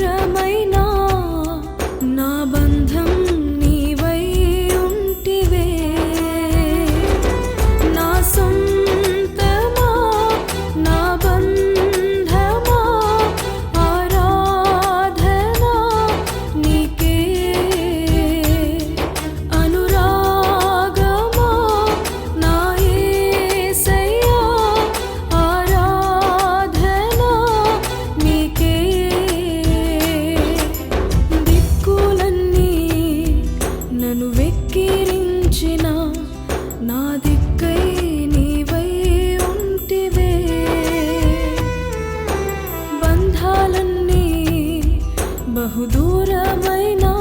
దూరమైనా నా బంధం నీవై ఉంటివే నా సొంతమా నా బంధమా ఆరాధనా నీకే అనురాగమా నా యేసయ్యా ఆరాధనా నీకే దిక్కులన్నీ నన్ను వెక్కిరించిన నా దిక్కై నీవై ఉంటివే బంధాలన్నీ బహుదూరమైనా